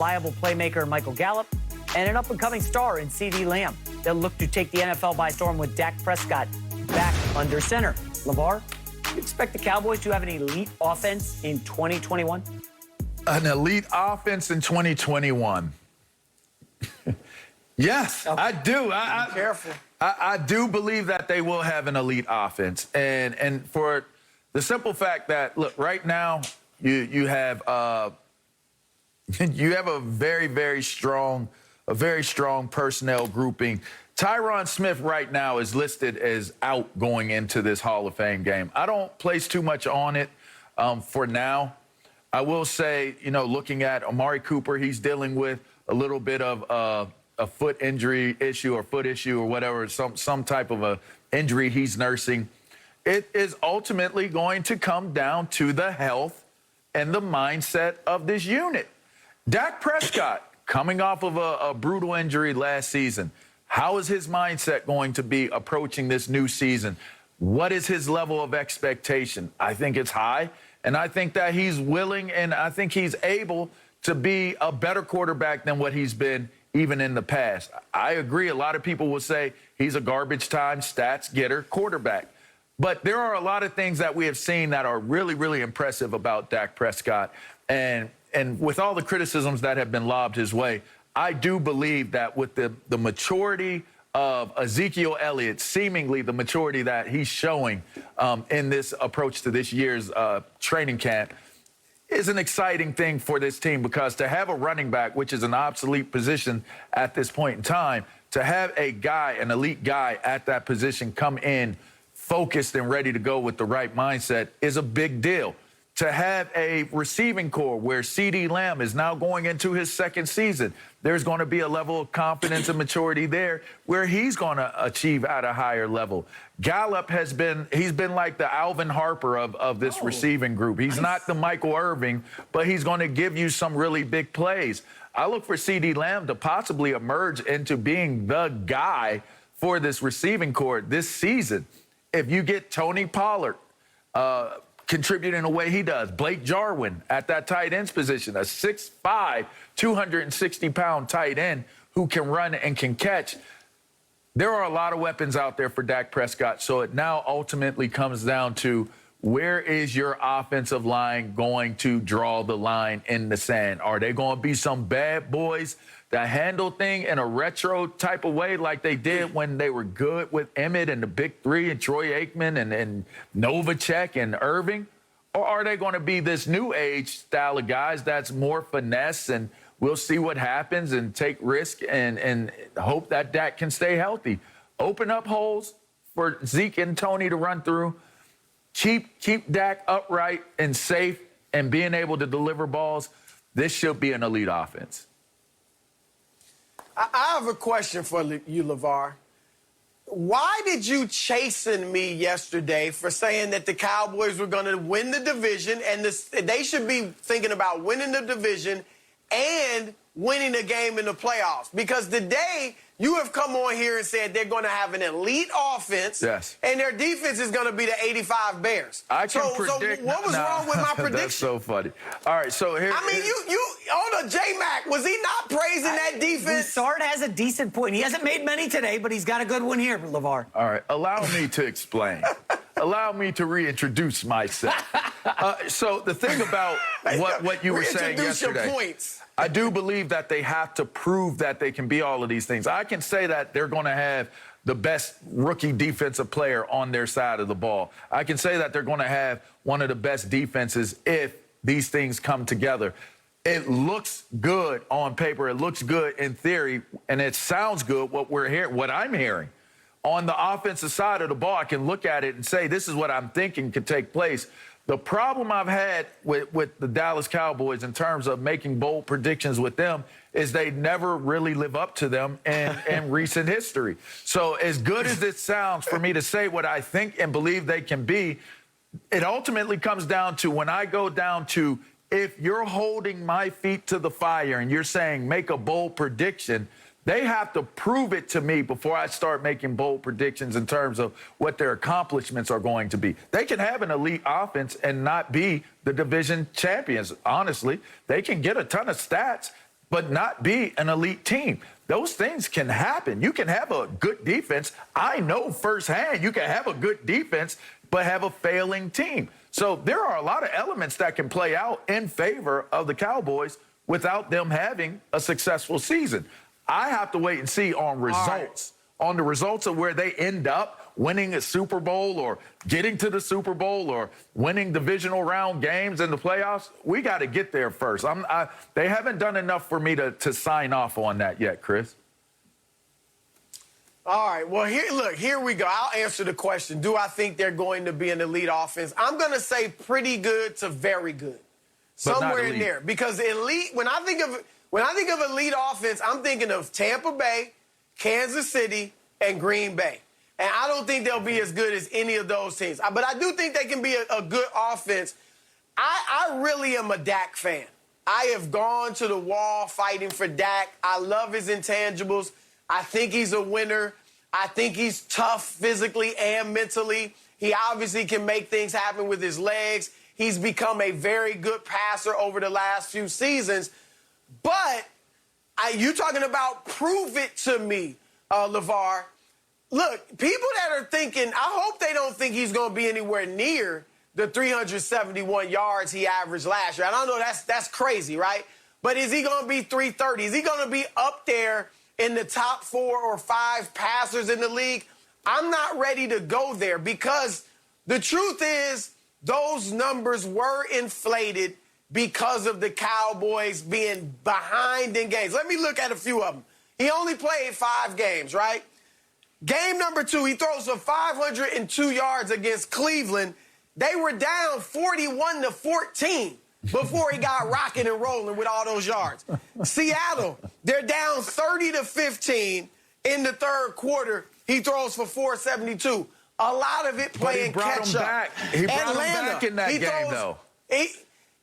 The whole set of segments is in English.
reliable playmaker Michael Gallup, and an up-and-coming star in CeeDee Lamb. They'll look to take the NFL by storm with Dak Prescott back under center. LeVar, do you expect the Cowboys to have an elite offense in 2021? An elite offense in 2021. Yes, okay. I do. Be careful. I do believe that they will have an elite offense. And for the simple fact that, look, right now you have you have a very strong personnel grouping. Tyron Smith right now is listed as out going into this Hall of Fame game. I don't place too much on it for now. I will say, you know, looking at Amari Cooper, he's dealing with a little bit of a foot injury issue or foot issue or whatever, some type of a injury he's nursing. It is ultimately going to come down to the health and the mindset of this unit. Dak Prescott, coming off of a brutal injury last season, how is his mindset going to be approaching this new season? What is his level of expectation? I think it's high, and I think that he's willing and I think he's able to be a better quarterback than what he's been even in the past. I agree. A lot of people will say he's a garbage time stats getter quarterback. But there are a lot of things that we have seen that are really impressive about Dak Prescott. And with all the criticisms that have been lobbed his way, I do believe that with the maturity of Ezekiel Elliott, seemingly the maturity that he's showing in this approach to this year's training camp, is an exciting thing for this team, because to have a running back, which is an obsolete position at this point in time, to have a guy, an elite guy at that position come in focused and ready to go with the right mindset is a big deal. To have a receiving core where CeeDee Lamb is now going into his second season, there's going to be a level of confidence and maturity there where he's going to achieve at a higher level. Gallup he's been like the Alvin Harper of this receiving group. He's not the Michael Irving, but he's going to give you some really big plays. I look for CeeDee Lamb to possibly emerge into being the guy for this receiving core this season. If you get Tony Pollard, contribute in a way he does. Blake Jarwin at that tight ends position, a 6'5", 260-pound tight end who can run and can catch. There are a lot of weapons out there for Dak Prescott, so it now ultimately comes down to where is your offensive line going to draw the line in the sand? Are they going to be some bad boys that handle things in a retro type of way like they did when they were good with Emmett and the Big Three and Troy Aikman and Novacek and Irving? Or are they going to be this new age style of guys that's more finesse, and we'll see what happens and take risk and hope that Dak can stay healthy? Open up holes for Zeke and Tony to run through. Keep Dak upright and safe and being able to deliver balls. This should be an elite offense. I have a question for you, LeVar. Why did you chasten me yesterday for saying that the Cowboys were going to win the division and they should be thinking about winning the division and winning a game in the playoffs? Because today you have come on here and said they're going to have an elite offense, yes, and their defense is going to be the 85 Bears. I can predict. So what was wrong with my prediction? That's so funny. All right, so here. I mean, you on a J-Mac, was he not praising that defense? Sard has a decent point. He hasn't made many today, but he's got a good one here, LeVar. All right, allow me to explain. Allow me to reintroduce myself. So the thing about what you were saying yesterday, your points. I do believe that they have to prove that they can be all of these things. I can say that they're going to have the best rookie defensive player on their side of the ball. I can say that they're going to have one of the best defenses if these things come together. It looks good on paper. It looks good in theory, and it sounds good what I'm hearing. On the offensive side of the ball, I can look at it and say, this is what I'm thinking could take place. The problem I've had with the Dallas Cowboys in terms of making bold predictions with them is they never really live up to them in recent history. So as good as it sounds for me to say what I think and believe they can be, it ultimately comes down to when I go down to, if you're holding my feet to the fire and you're saying make a bold prediction, they have to prove it to me before I start making bold predictions in terms of what their accomplishments are going to be. They can have an elite offense and not be the division champions, honestly. They can get a ton of stats. but not be an elite team. Those things can happen. You can have a good defense. I know firsthand you can have a good defense, but have a failing team. So there are a lot of elements that can play out in favor of the Cowboys without them having a successful season. I have to wait and see on results, on the results of where they end up winning a Super Bowl or getting to the Super Bowl or winning divisional round games in the playoffs. We got to get there first. They haven't done enough for me to sign off on that yet, Chris. All right, well, here we go. I'll answer the question. Do I think they're going to be an elite offense? I'm going to say pretty good to very good. Somewhere in there. Because elite, when I think of elite offense, I'm thinking of Tampa Bay, Kansas City, and Green Bay. And I don't think they'll be as good as any of those teams. But I do think they can be a good offense. I really am a Dak fan. I have gone to the wall fighting for Dak. I love his intangibles. I think he's a winner. I think he's tough physically and mentally. He obviously can make things happen with his legs. He's become a very good passer over the last few seasons. But you talking about prove it to me, LeVar. Look, people that are thinking, I hope they don't think he's going to be anywhere near the 371 yards he averaged last year. I don't know, that's crazy, right? But is he going to be 330? Is he going to be up there in the top 4 or 5 passers in the league? I'm not ready to go there because the truth is those numbers were inflated because of the Cowboys being behind in games. Let me look at a few of them. He only played 5 games, right? Game number 2, he throws for 502 yards against Cleveland. They were down 41-14 before he got rocking and rolling with all those yards. Seattle, they're down 30-15 in the third quarter. He throws for 472. A lot of it playing catch-up. He brought him back in that game, though.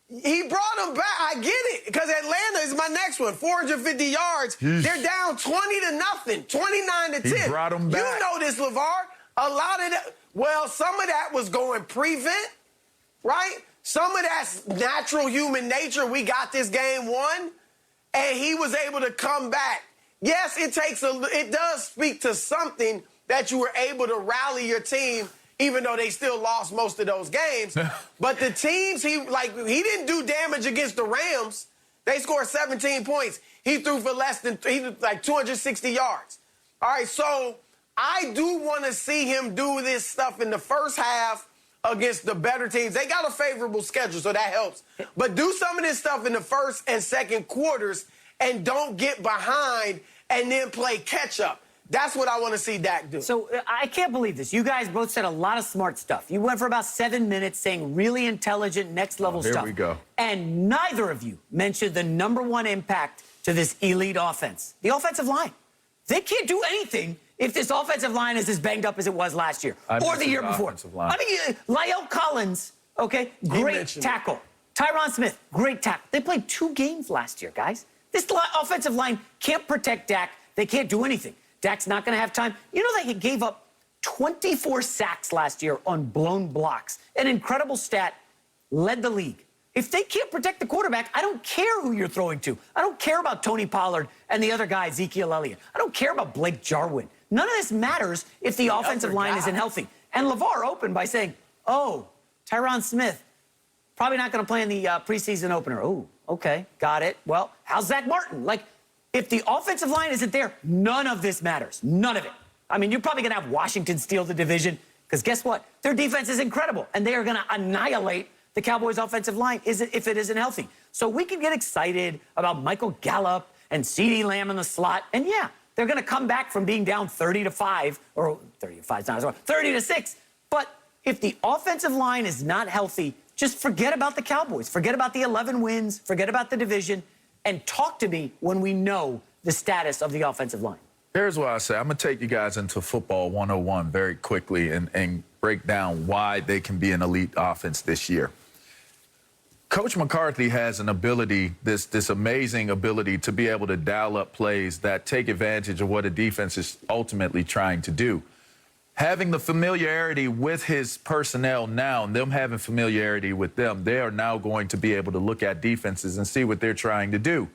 He brought him back. I get it, because Atlanta is my next one. 450 yards. They're down 20-0, 29-10. He brought him back. You know this, LeVar. A lot of that. Well, some of that was going prevent, right? Some of that's natural human nature. We got this game won, and he was able to come back. Yes, it does speak to something that you were able to rally your team, even though they still lost most of those games. But the teams, he didn't do damage against the Rams. They scored 17 points. He threw for less than 260 yards. All right, so I do want to see him do this stuff in the first half against the better teams. They got a favorable schedule, so that helps. But do some of this stuff in the first and second quarters and don't get behind and then play catch-up. That's what I want to see Dak do. So I can't believe this. You guys both said a lot of smart stuff. You went for about 7 minutes saying really intelligent, next-level stuff. Here we go. And neither of you mentioned the #1 impact to this elite offense, the offensive line. They can't do anything if this offensive line is as banged up as it was last year or the year before. I mean, La'el Collins, okay, great tackle. Tyron Smith, great tackle. They played 2 games last year, guys. This offensive line can't protect Dak. They can't do anything. Dak's not going to have time. You know, they gave up 24 sacks last year on blown blocks. An incredible stat, led the league. If they can't protect the quarterback, I don't care who you're throwing to. I don't care about Tony Pollard and the other guy, Ezekiel Elliott. I don't care about Blake Jarwin. None of this matters if the offensive line isn't healthy. And LeVar opened by saying, oh, Tyron Smith, probably not going to play in the preseason opener. Oh, okay, got it. Well, how's Zach Martin? If the offensive line isn't there, none of this matters. None of it. I mean, you're probably going to have Washington steal the division because guess what? Their defense is incredible, and they are going to annihilate the Cowboys' offensive line if it isn't healthy. So we can get excited about Michael Gallup and CeeDee Lamb in the slot, and yeah, they're going to come back from being down 30-5, or 30-5 is not 30-6. But if the offensive line is not healthy, just forget about the Cowboys. Forget about the 11 wins. Forget about the division. And talk to me when we know the status of the offensive line. Here's what I say. I'm going to take you guys into football 101 very quickly and break down why they can be an elite offense this year. Coach McCarthy has an ability, this amazing ability to be able to dial up plays that take advantage of what a defense is ultimately trying to do. Having the familiarity with his personnel now, and them having familiarity with them, they are now going to be able to look at defenses and see what they're trying to do.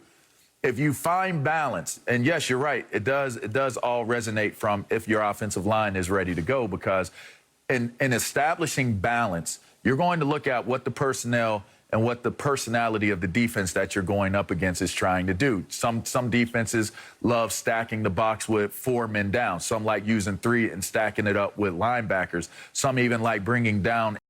if you find balance, and yes, you're right, it does all resonate from if your offensive line is ready to go, because in establishing balance, you're going to look at what the personnel and what the personality of the defense that you're going up against is trying to do. Some defenses love stacking the box with 4 men down. Some like using 3 and stacking it up with linebackers. Some even like bringing down